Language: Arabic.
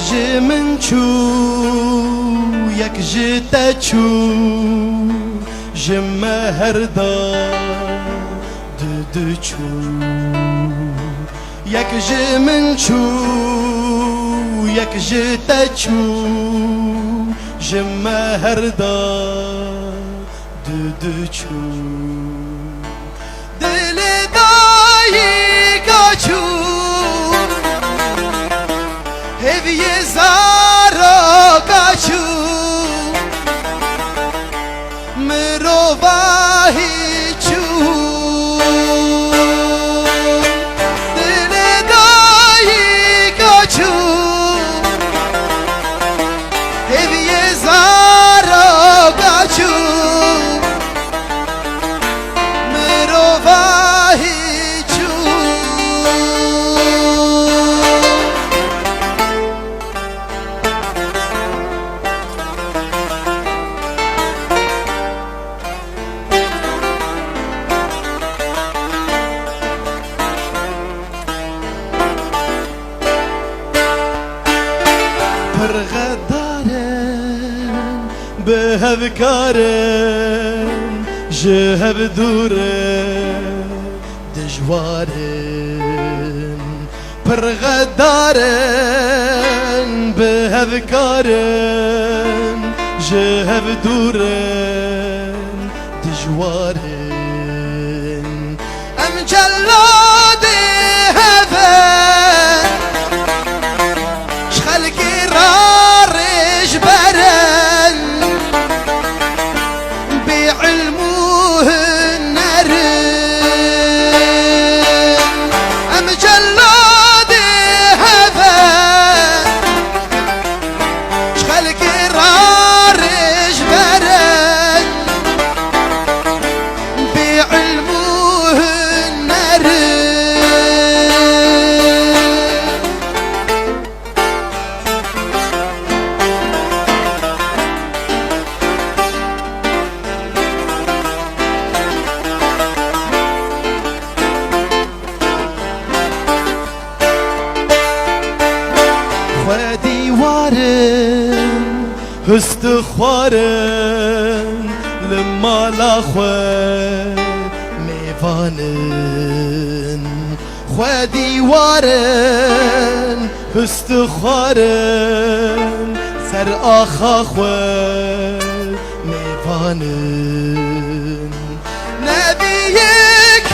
ji min çû yek ji te çû ji me herda du çû yek ji min çû yek ji te çû ji me herda du çû dilê dayî kaçû heviyê zara kaçû mirova hîçû dilê dayî kaçû heviyê zara kaçû mirova hîçû پرغدارن به هفکارن جهب دورن دجوارن پرغدارن به هفکارن جهب دورن دجوارن ام جلاد هفن خلقي رارج برن بعلمه النرن ام جلاد هفن خلقي رارج برن بعلمه النرن خواديوارن هستخوارن لما لاخوان ميفانن خواديوارن هستخوارن سر آخاخوان ميفانن نبيك